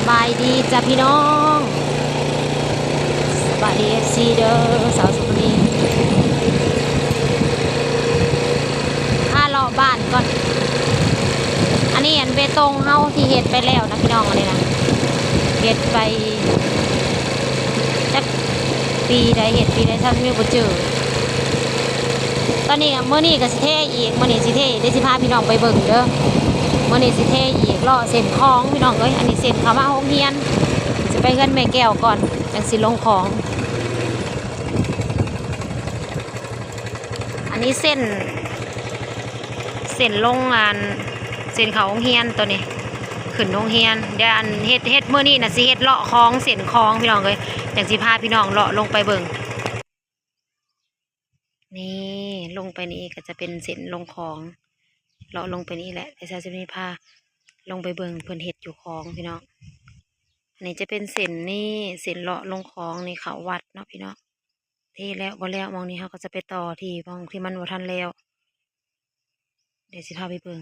บายดีจ้ะพี่น้องสบายดีFCเด้อสาวสุพรรณีถ้าเลาะบ้านก่อนอันนี้อันเบตงเฮาที่เฮ็ดไปแล้วนะพี่น้องอันนี้นะเฮ็ดไปจักปีใดเฮ็ดปีใดท่านไม่บ่เจอตอนนี้มื้อนี้ก็สิเทอีกมื้อนี้สิเทได้สิพาพี่น้องไปเบิ่งเด้อมื้อนี้สิเทอีกเลาะเส้นคลองพี่น้องเอ้ยอันนี้เส้นเข้ามาโรงเรียนสิไปเฮือนแม่แก้วก่อนจังสิลงของอันนี้เส้นลงงานเส้นเขาโรงเรียนตัวนี้ขึ้นโรงเรียนเดี๋ยวอันเฮ็ดมื้อนี้น่ะสิเฮ็ดเลาะคลองเส้นคลองพี่น้องเอ้ยจังสิพาพี่น้องเลาะลงไปเบิ่งนี่ลงไปนี่ก็จะเป็นเส้นลงคลองเลาะลงไปนี่แหละแต่ซาจะมีพาลงไปเบิ่งเพิ่นเฮ็ดอยู่คลองพี่น้องอันนี้จะเป็นเส้นนี่เส้นเลาะลงคลองนี่เขาวัดเนาะพี่น้องที่แล้วบ่แล้วมองนี้เขาก็จะไปต่อที่มองที่มันบ่ทันแล้วเดี๋ยวสิพาไปเบิ่ง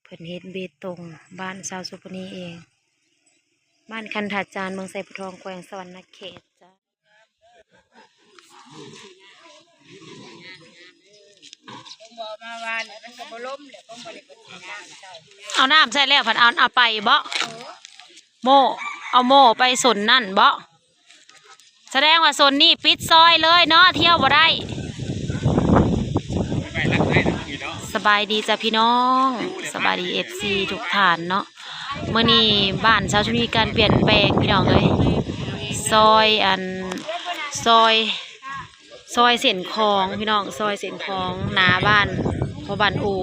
เพิ่นเฮ็ดเบตงบ้านชาวสุพรรณีเองบ้านคันถาจารย์เมืองไสผู้ทองแขวงสวรรณเขตจ้ะเอาน้ำใส่แล้วผัดเอาไปบ่โม่เอาโม่ไปสนนั่นบ่แสดงว่าสนนี่ปิดซอยเลยเนาะเที่ยวบ่ได้สบายดีจ้ะพี่น้องสบายดีFCทุกท่านเนาะเมื่อนี้บ้านชาวชุมมีการเปลี่ยนแปลงพี่น้องเลยซอยเส้นคลองพี่น้องซอยเส้นคลองหน้าบ้านพอบ้านอู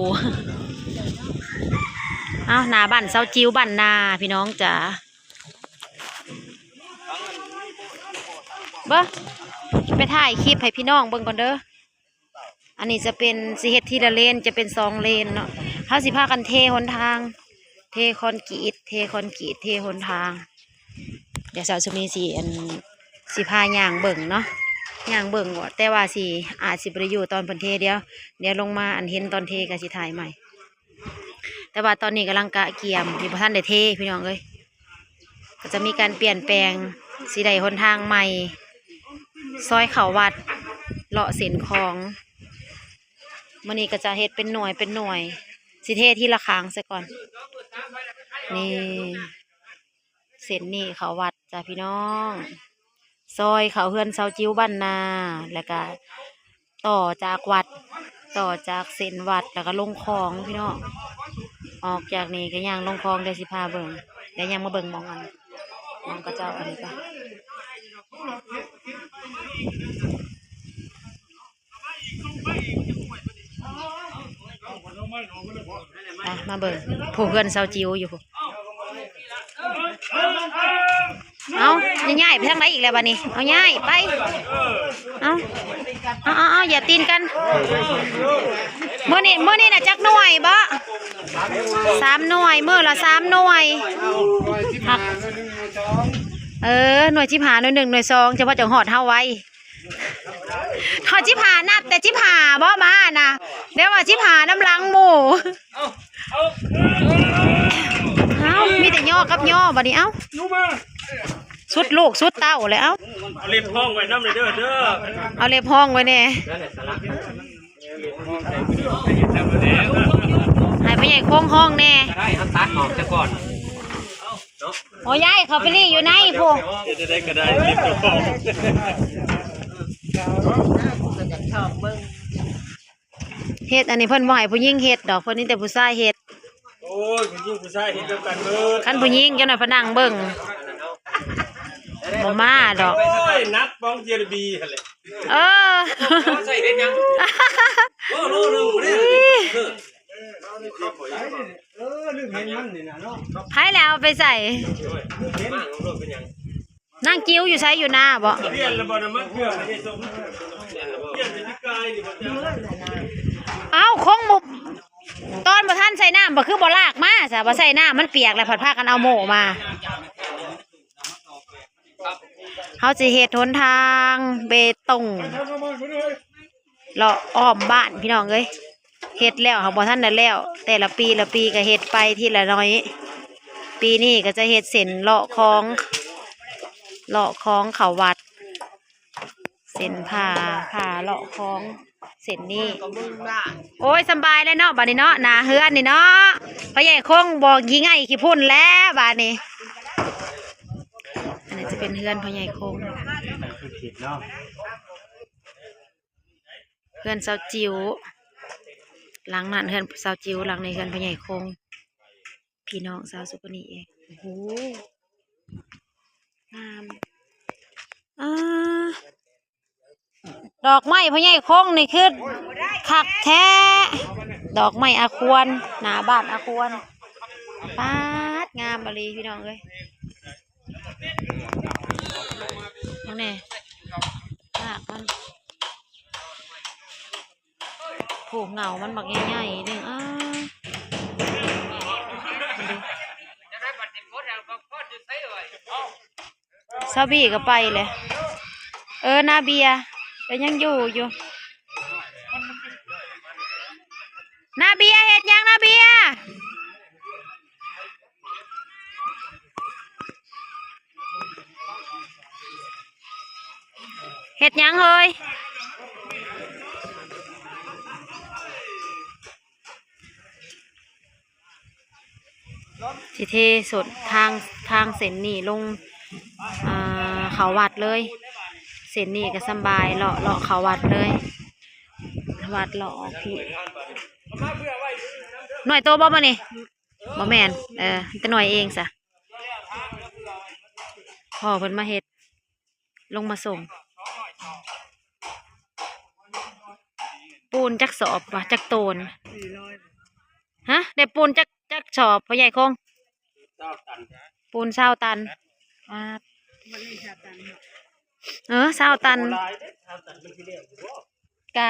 หน้าบ้านเสาจิ้วบ้านนาพี่น้องจ๋าเบ้อไปถ่ายคลิปให้พี่น้องเบิ่งก่อนเด้ออันนี้จะเป็นสิเฮ็ดทีละเลนจะเป็น2 เลนเนาะเขาสิพากันเทหนทางเทคอนกรีตเทหนทางเดี๋ยวสาวจะมีสิพาย่างเบิ่งเนาะย่างเบิ่งก่อนแต่ว่าอาจสิบ่ได้อยู่ตอนเพิ่นเทเดี๋ยวลงมาอันเห็นตอนเทก็สิถ่ายใหม่แต่ว่าตอนนี้กำลังกะเกี่ยมที่บ่ทันได้เทพี่น้องเอ้ยก็จะมีการเปลี่ยนแปลงสิได้หนทางใหม่ซอยเขาวัดเลาะเส้นคลองมื้อนี้ก็จะเฮ็ดเป็นหน่วยสิเทที่ละครั้งซะก่อนนี่เส้นนี่เขาวัดจ้ะพี่น้องซอยเขาเฮือนเสาจิ้วบ้านนาแล้วก็ต่อจากวัดต่อจากเส้นวัดแล้วก็ลงคลองพี่น้องออกจากนี่ก็ย่างลงคลองได้สิพาเบิ่งแล้วย่างมาเบิ่งมองกระเจ้าอันนี้ปะมาเบิ่งผู้เพื่อนเสาจิ้วอยู่เอาง่ายไปทางไหนอีกแล้วบ้านี้เอาง่ายไปเอาอย่าตีนกันเมื่อนี้น่ะจักหน่วยบ่3 หน่วยมื้อละ3 หน่วยหน่วย15หน่วย1หน่วย2เฉพาะจังหอดเฮาไว้เขา15นับแต่15บ่มานะเดี๋ยวว่า15น้ำลังหมู่มีแต่ย่อกับย่อบัดนี้สุดลูกสุดเต้าเลยเอาเล็บห้องไว้น้ำเลยเด้อเอาเล็บห้องไว้เนี่ยให้พ่อใหญ่โค้งห้องแน่ได้ครับตัดออกซะก่อนโอ้ยายเขาไปรีอยู่ในพวกจะได้ก็ได้เล็บห้องเฮ็ดอันนี้เพิ่นบ่ให้ผู้หญิงเฮ็ดดอกเพิ่นนี่แต่ผู้ชายเฮ็ดโอ้ยผู้หญิงผู้ชายเฮ็ดเดียวกันเบิดคันผู้หญิงเจ้าหน่อยพนังเบิ่งบ่มาดอกโอ้ยนักบ้องเจรบีหั่นแหละใส่ได้ยังโอ้โหเนี่ยลืมเห็นมันนี่นะเนาะให้แล้วไปใส่นั่งกิ้วอยู่ใช้อยู่หน้าบ่เรียนแล้วบ่น่ะมันเพื่อให้สมเรียนจะพิกายนี่บ่จ้ะคงมุบตอนบ่ทันใส่น้ำบ่คือบ่ลากมาซะบ่ใส่น้ำมันเปียกแล้วผัดผ้ากันเอาโม่มาเขาสิเฮ็ดหนทางเบตงเลาะอ้อมบ้านพี่น้องเอ้ยเฮ็ดแล้วเขาบ่ทันได้แล้วแต่ละปีก็เฮ็ดไปทีละน้อย ปีนี้ก็จะเฮ็ดเส้นเลาะคลองเขาวัดเส้นผ่าเลาะคลองเส้นนี้โอ้ยสบายเลยเนาะบัดนี้เนาะหนาเฮือนนี่เนาะพ่อใหญ่คงบอกยิงไงขี้พุ่นแล้วบัดนี้อันนี้จะเป็นเฮือนพ่อใหญ่คงเฮือนเสาจิ๋วหลังนั้นเฮือนเสาจิ๋วหลังในเฮือนพ่อใหญ่คงพี่น้องสาวสุกนีเองโอ้โหงามดอกไม้พ่อใหญ่คงนี่คือคักแท้ดอกไม้อาควรหน้าบ้านอาควรปาดงามบลีพี่น้องเลยน้องแน่มากมันผูกเหงามันบักใหญ่ๆนึงซาบี้ก็ไปเลยนาเบียเป็นยังอยู่นาเบียเฮ็ดยังนาเบียเฮ็ดยังเฮ้ยสิเทสดทางเส้นนี่ลงเขาวัดเลยเส้นนี่ก็สบายเลาะเขาวัดเลยวัดเลาะพี่หน่อยโตบ่มานี่บ่แม่นแต่หน่อยเองซะพ่อเพิ่นมาเฮ็ดลงมาส่งปูนจักสอบว่ะจักโตนฮะได้ปูนจักสอบพ่อใหญ่คงปูน20 ตัน20 ตันกะ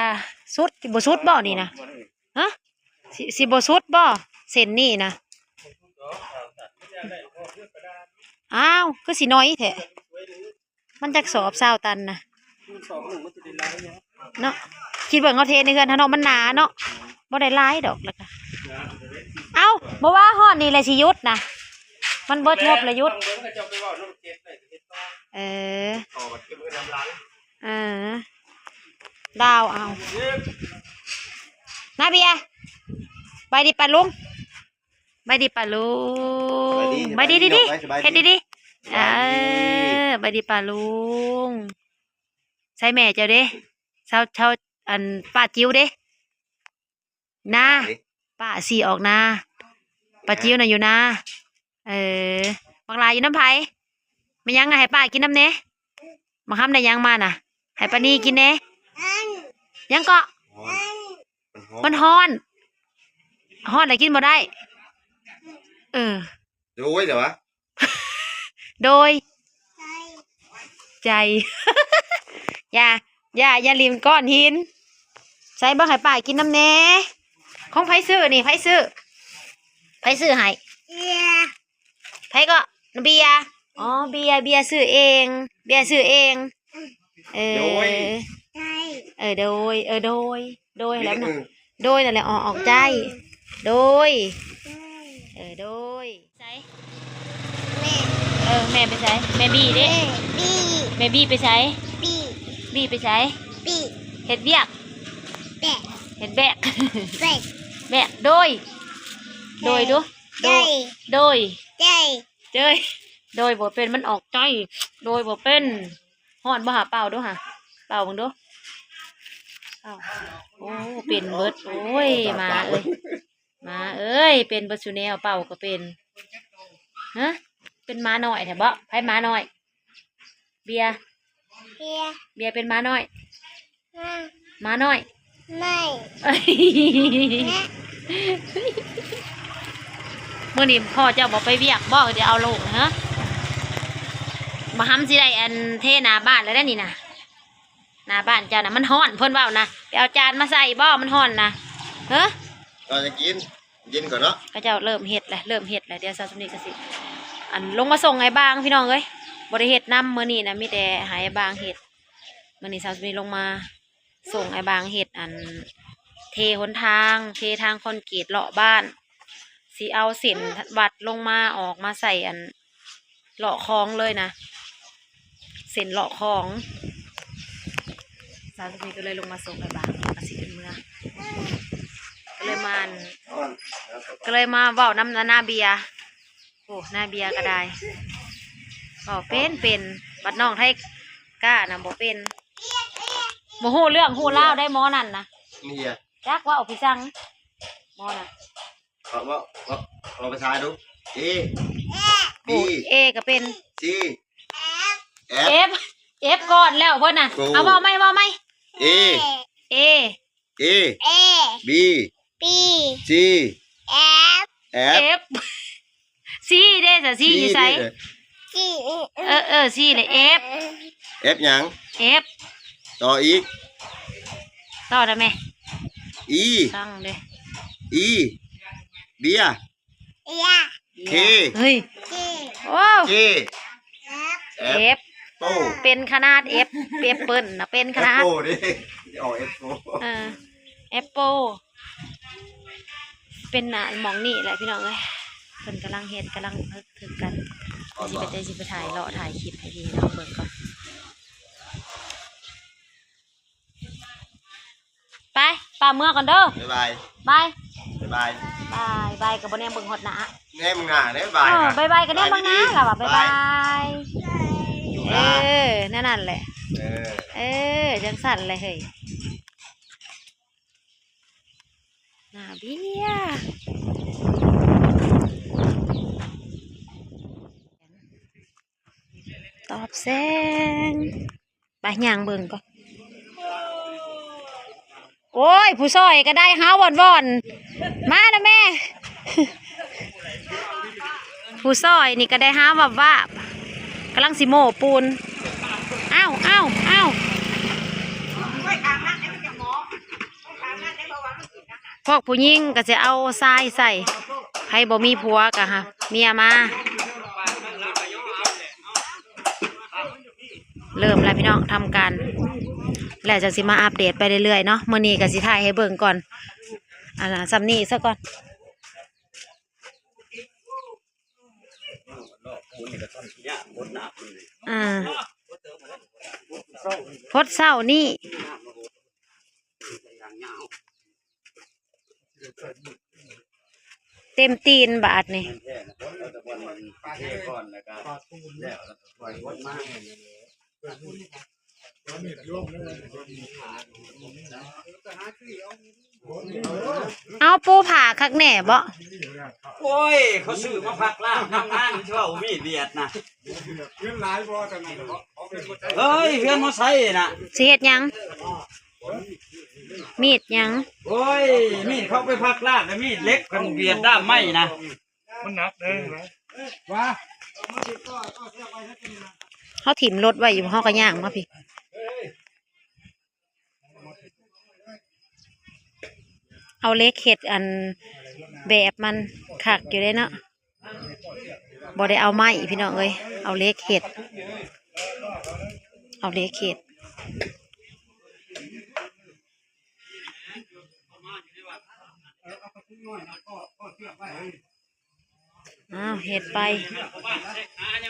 สุดบ่สุดบ่นี่นะฮะสิบ่สุดบ่เส้นนี่นะอ้าวคือสิน้อยแท้มันจักสอบ20 ตันนะเนาะคิดเบิ่งเอาเทในเฮือนเนาะมันหนาเนาะบ่ได้หลายดอกแล้วก็เอ้าบ่ว่าฮอดนี่แหละสิหยุดนะมันเบิดงบละหยุดดาวเอานาเบียไปดิปะลุงไปดิปะลุงไปดิดิเฮ็ดดิไปดิปะลุงใส่แม่เจ้าเด้เช้าอันป้าจิ้วเด้นาป้าสีออกนาป้าจิ้วน่ะอยู่นาบางลายอยู่น้ำไผ่ไม่ยังไงให้ป้ากินน้ำเน่มาค้ำได้ยังมาน่ะให้ป้านี่กินเน่ยังเกาะมันฮ้อนอะไรกินบ่ได้โดยเดี๋ยววะโดยใจ อย่าลิมก้อนหินใส่บ้างให้ป้ากินน้ำเน่ของไผซื้อนี่ไผซื้อให้ไผก็เบียร์อ๋อเบียร์ซื้อเองโดยแล้วนะโดยนั่นแหละออกใจโดยใส่แม่ไปใส่แม่บี้ดิแม่บี้ไปใส่บี้ไปใส่เห็ดเบียกเห็ดแบกโดยดูโดยบ่เป็นมันออกใจโดยบ่เป็นฮ้อนบ่หาเป่าดูหะเป่าบังดูโอ้เป็นเบิดโอ้ยมาเอ้ยเป็นเบิดซูแนวเป่าก็เป็นฮะเป็นม้าน้อยแถบบ่ให้ม้าน้อยเบียร์เป็นม้าน้อยไม่เมื่อนี้พ่อเจ้าบอกไปเวียกบอกจะเอาลงฮะมาทำสิได้อันเทหน้าบ้านแล้วได้นี่นะหน้าบ้านเจ้านะมันฮ้อนเพิ่นเว้านะไปเอาจานมาใส่บ่มันฮ้อนนะเฮ้เราจะกินก่อนเนาะก็เจ้าเริ่มเฮ็ดแล้วเดี๋ยวสาวสมนีก็สิอันลงมาส่งไอ้บางพี่น้องเอ้ยบ่ได้เฮ็ดนำมื้อนี้นะมีแต่หาไอ้บางเฮ็ดมื้อนี้สาวสมนีลงมาส่งไอ้บางเฮ็ดอันเทหนทางคอนกรีตเลาะบ้าน 4 สิเอาเส้นวัดลงมาออกมาใส่อันเลาะคลองเลยนะเส้นเลาะคลองสาวสุนีก็เลยลงมาส่งไปบ้านอาศิเป็นเมืองก็เลยมาเว้าน้ำนาเบียโอ้นาเบียก็ได้ก็เป็นบัดน้องไทยกล้านะบ่เป็นบ่ฮู้เรื่องฮู้เล่าวได้หมอนั่นนะ นี่อ่ะ จักว่าเอาพี่จังหมอน่ะ เอาภาษาดู A B เอก็เป็น C F F ก่อนแล้วเพิ่นน่ะเอาเว้าไหมA A A B C F F C เด้ซะ C อยู่ไสC เลย F F หยัง F ต่ออีก ต่อได้ไหม E ตั้งเด้ E เบีย K เฮ้ยโอ้ J F โป้ เป็นขนาด F เปิ้ลนะเป็นขนาด โป้ดิออก F โป้ Apple เป็นหน้าหมองนี่แหละพี่น้องเอ้ยเพิ่นกำลังเฮ็ดกำลังถึงกันสิไปถ่ายถ่ายคลิปให้พี่น้องเบิ่งก่อนไปป่าเมื่อก่อนเด้อ บ๊ายบาย บาย บ๊ายบาย บายกับบ่แน่เบิ่งฮอดหน้า แน่มึงอ่ะบ๊ายบาย บายบายกันแน่บ้างนะล่ะว่าบายบายนั่นแหละจังสั่นเลยเฮ้ยหน้าเบี้ยตอบแซงไปย่างเบิ่งก่อนโอ้ยผู้ซอยก็ได้หาว่อนมานะแม่ ผู้ซอยนี่ก็ได้หาว่ากำลังสิโม่ปูนอ้าวพวกผู้หญิงก็จะเอาทรายใส่ให้บ่มีผัวกะฮะเมียมาเริ่มแล้วพี่น้องทำการแล้วจะสิมาอัปเดตไปเรื่อยๆเนาะมื้อนี้ก็สิถ่ายให้เบิ่งก่อนซ้ำนี้ซะก่อนพดเศร้านี่เต็มตีนบาทนี่เอาปูผ่าคักแหน่บ่ โอ้ยเขาซื้อมาพักล่างทำงานเช่ามีดเบียดนะเฮ้ยเพื่อนมาใส่น่ะ สิเฮ็ดหยังมีดหยัง โอ้ยมีดเขาไปพักล่างแต่มีดเล็กกันเบียดด้ามไม่นะมันหนักเลยว่า เขาถิ่มรถไว้อยู่เขาก็ย่างมาพี่เอาเล็กเห็ดอันแบบมันขักอยู่ได้เนาะบ่ได้เอาไม้พี่น้องเอ้ยเอาเล็กเห็ดเห็ดไป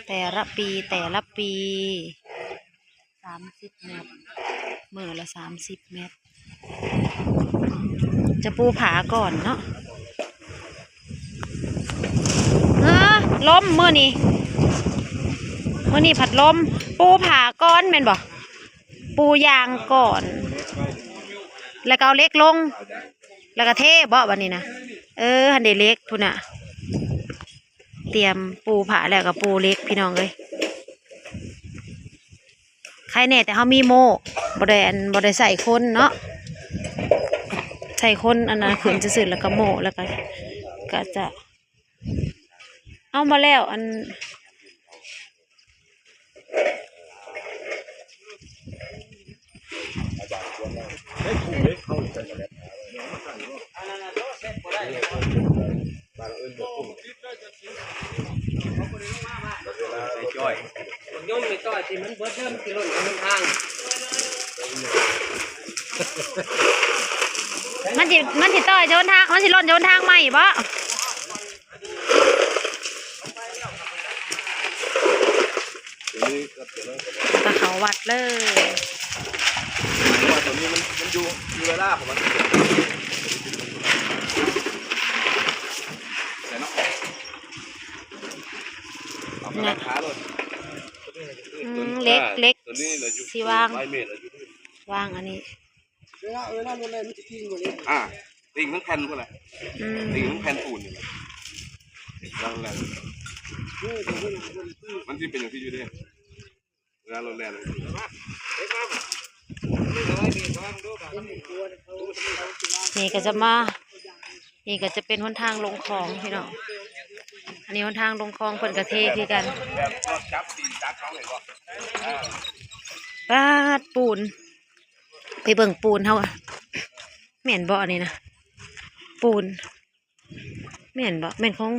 แต่ละปี30 เมตรมื้อละ30 เมตรจะปูผาก่อนเนาะล้มมื้อนี้ผัดล้มปูผาก้อนแม่นบ่ปูยางก่อนแล้วก็เอาเล็กลงแล้วก็เทบ่บัดนี้นะหันเดเล็กพุ่นน่ะเตรียมปูผาแล้วก็ปูเล็กพี่น้องเอ้ยใครแน่แต่เขามีโม่บ่ได้ใส่คนเนาะใส่คนอันนั้นขืนจะสื่อแล้วก็โม่แล้วก็จะเอามาแล้วอันจ่อยย่นไปจ่อยที่มันเบิดเริ่มกิโลมันทางมันสิต่อยโยนทางมันสิล่นโยนทางใหม่บ่ ก็เขาวัดเลย ว่าตัวนี้มันอยู่เวลาของมันแต่เนาะเอาไปขาเลย เล็กเล็ก ตัวนี้เราอยู่ สีวาง 100 เมตรเราอยู่ วางอันนี้ เวลาโรงแรมมันจะทิ้งหมดเลย ติ่งทั้งแผ่นพวกนั้นติ่งทั้งแผ่นปูนนี่แหละวางแล้วมันที่เป็นอย่างที่อยู่ด้วยเวลาเราแลน นี่ก็จะมานี่ก็จะเป็นหนทางลงคลองพี่น้องอันนี้หนทางลงคลองเพิ่นกระเทคือกันปาดปูนไปเบิ่งปูนเฮาอะแม่นบ่อันนี้นะปูนแม่นบ่แม่นของ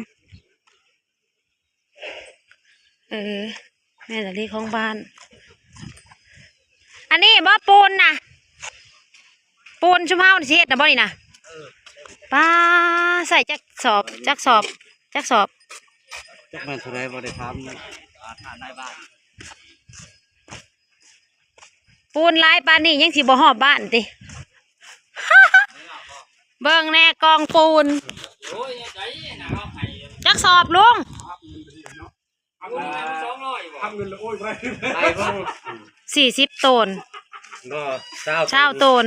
แม่นอะไรของบ้านอันนี้บ่ปูนนะปูนชุ่มเฮาสิเฮ็ดน่ะบ่นี่นะป้าใส่จักสอบจักมันเท่าไรบ่ได้ทำนะ ปูนลายปานนี้ยังสิบ่ฮอบบ้านติ เบิ่งแน่กองปูนจักสอบลุง ทำเงินละโอ้ยไป 40 โตน ก็ เช้าโตน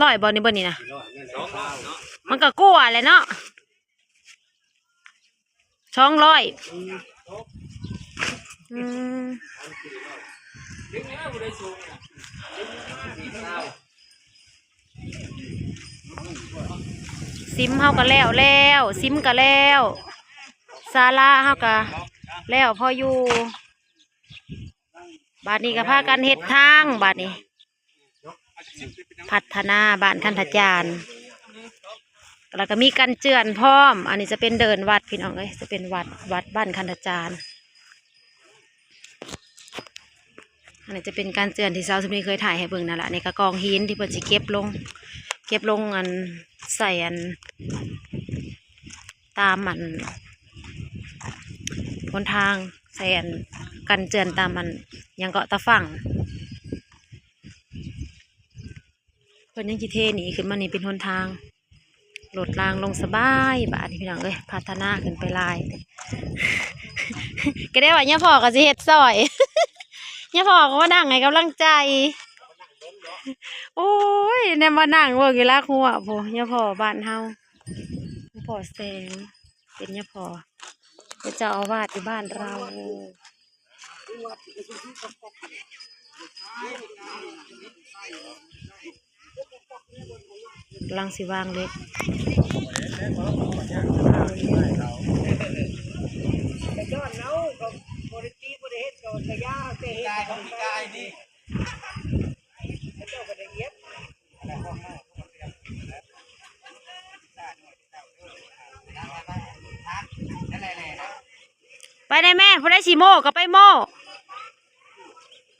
ร้อยบ่นี่บ่นี่นะมันก็กลัวแหละเนาะ200ซิมเฮาก็แล้วซิมก็แล้วศาลาเฮาก็แล้วพออยู่บาดนี้ก็พากันเฮ็ดทางบาดนี้พัฒนาบ้านคันธจารย์แล้วก็มีกันเจือนพร้อมอันนี้จะเป็นเดินวัดพี่น้องเอ้ยจะเป็นวัดบ้านคันธจารย์อันนี้จะเป็นการเจือนที่สาวสมีเคยถ่ายให้เบิ่งนั่นแหละในกระกองหินที่เพิ่นสิเก็บลงอันใส่อันตามมันหนทางใส่อันกันเจือนตามมันยังเกาะตะฝั่งเพิ่นยังสิเทหนีขึ้นมานี่เป็นหนทางโหลดรางลงสบายบาดนี้พี่น้องเอ้ยพัฒนาขึ้นไปหลาย ก็ได้ว่าเนี่ยพ่อก็สิเฮ็ดซอย เนี่ยพ่อก็มานั่งให้กำลังใจ โอ้ยเนี่ยมานั่งเบิ่งอยู่ละหัวโพเนี่ยพ่อบ้านเฮาพ่อแสงเป็นเนี่ยพ่อเป็นเจ้าอาวาสที่บ้านเรากำลังสิวางเล็กไปได้แม่พอได้สีโม่ก็ไปโม่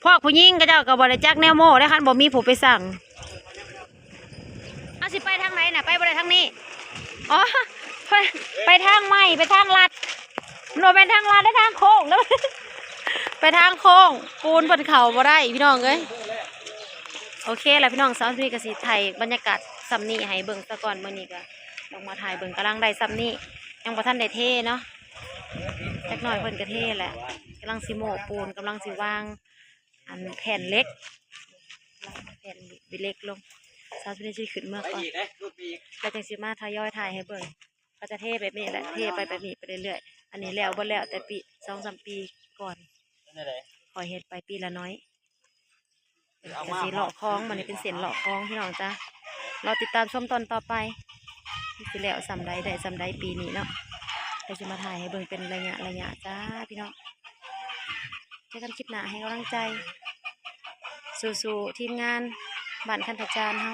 พวกผู้หญิงก็เจ้าก็บริจักแนวโม่ได้คันบ่มีผู้ไปสั่งเอาสิไปทางไหนน่ะไปบ่ได้ทางนี้อ๋อไปทางใหม่ไปทางลัดโนเป็นทางลัดได้ทางโค้งแล้ว ไปทางโค้งปูนบนเขาบ่ได้พี่น้องเอ้ยโอเคแล้วพี่น้องสาวที่นี่ก็สิถ่ายบรรยากาศซ้ำนี้ให้เบิ่งซะก่อนมื้อนี้ก็ลงมาถ่ายเบิ่งกำลังได้ซ้ำนี้ยังบ่ทันได้เทเนาะจักหน่อยเพิ่นก็เทแหละกำลังสิโม่ปูนกำลังสิวางอันแผ่นเล็กเล็กลงสาวที่นี่สิขึ้นเมื่อก่อนแล้วจังสิมาทยอยถ่ายให้เบิ่งก็จะเทแบบนี้แหละเทไปแบบนี้ไปเรื่อยๆอันนี้แล้วบ่แล้วแต่ปี 2-3 ปีก่อนคอยเฮ็ดไปปีละน้อยแต่สีหล่อคล้องมันนี่เป็นเส้นหล่อคล้องพี่น้องจ้ะเราติดตามชมตอนต่อไปที่แล้วสำใดได้สำใดปีนี้เนาะเราจะมาถ่ายให้เบิ่งเป็นระยะจ้าพี่น้องเจอกันคลิปหน้าให้กำลังใจสู้ๆทีมงานบ้านคันธจารย์เฮา